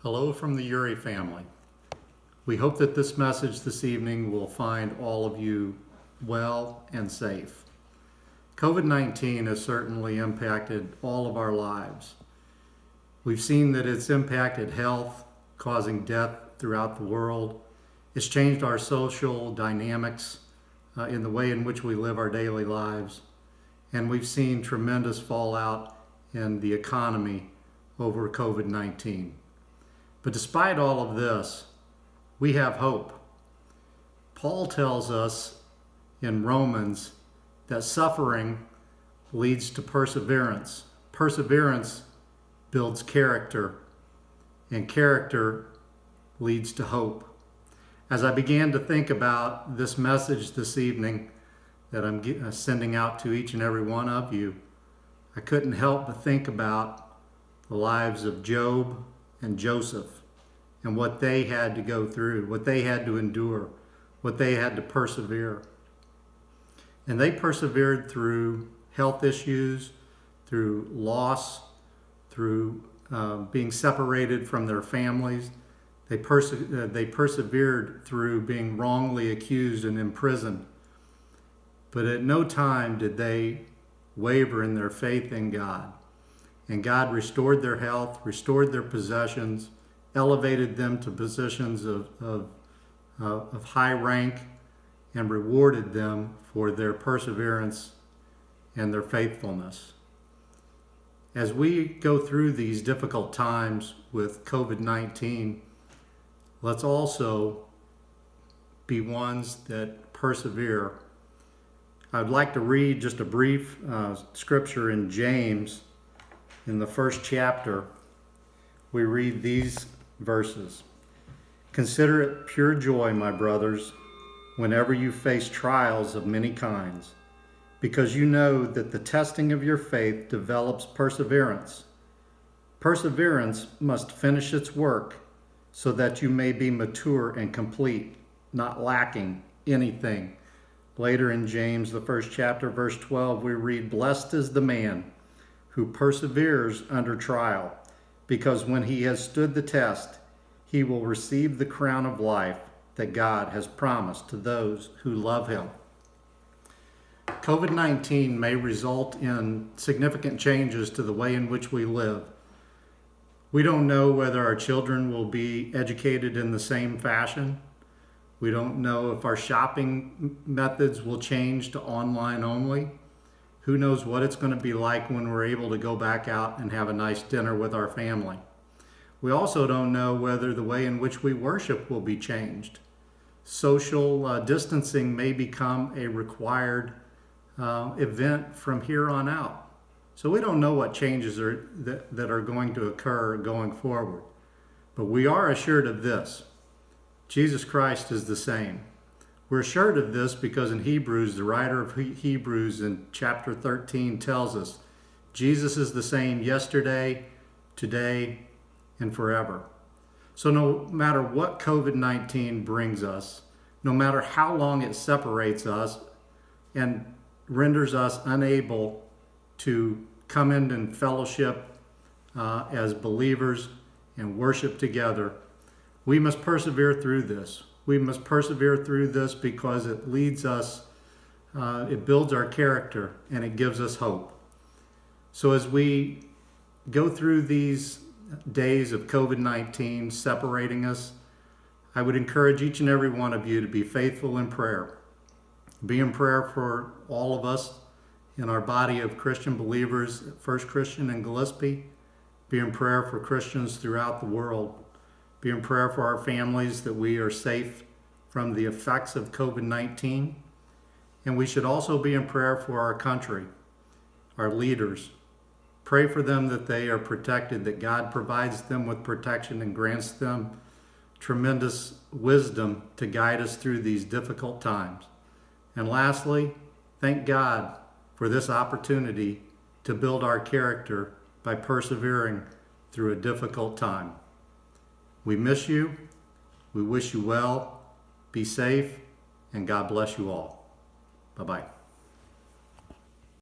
Hello from the Uri family. We hope that this message this evening will find all of you well and safe. COVID-19 has certainly impacted all of our lives. We've seen that it's impacted health, causing death throughout the world. It's changed our social dynamics in the way in which we live our daily lives. And we've seen tremendous fallout in the economy over COVID-19. But despite all of this, we have hope. Paul tells us in Romans that suffering leads to perseverance. Perseverance builds character, and character leads to hope. As I began to think about this message this evening that I'm sending out to each and every one of you, I couldn't help but think about the lives of Job and Joseph and what they had to go through, what they had to endure, what they had to persevere. And they persevered through health issues, through loss, through being separated from their families. They persevered through being wrongly accused and imprisoned. But at no time did they waver in their faith in God. And God restored their health, restored their possessions, elevated them to positions of high rank, and rewarded them for their perseverance and their faithfulness. As we go through these difficult times with COVID-19, let's also be ones that persevere. I'd like to read just a brief scripture in James. In the first chapter, we read these verses. Consider it pure joy, my brothers, whenever you face trials of many kinds, because you know that the testing of your faith develops perseverance. Perseverance must finish its work so that you may be mature and complete, not lacking anything. Later in James, the first chapter, verse 12, we read, Blessed is the man who perseveres under trial, because when he has stood the test, he will receive the crown of life that God has promised to those who love him. COVID-19 may result in significant changes to the way in which we live. We don't know whether our children will be educated in the same fashion. We don't know if our shopping methods will change to online only. Who knows what it's going to be like when we're able to go back out and have a nice dinner with our family. We also don't know whether the way in which we worship will be changed. Social distancing may become a required event from here on out. So we don't know what changes that are going to occur going forward. But we are assured of this. Jesus Christ is the same. We're assured of this because in Hebrews, the writer of Hebrews in chapter 13 tells us, Jesus is the same yesterday, today, and forever. So no matter what COVID-19 brings us, no matter how long it separates us and renders us unable to come in and fellowship as believers and worship together, we must persevere through this. We must persevere through this because it leads us, it builds our character, and it gives us hope. So as we go through these days of COVID-19 separating us, I would encourage each and every one of you to be faithful in prayer. Be in prayer for all of us in our body of Christian believers, First Christian in Gillespie. Be in prayer for Christians throughout the world. Be in prayer for our families that we are safe from the effects of COVID-19. And we should also be in prayer for our country, our leaders. Pray for them that they are protected, that God provides them with protection and grants them tremendous wisdom to guide us through these difficult times. And lastly, thank God for this opportunity to build our character by persevering through a difficult time. We miss you. We wish you well. Be safe, and God bless you all. Bye-bye.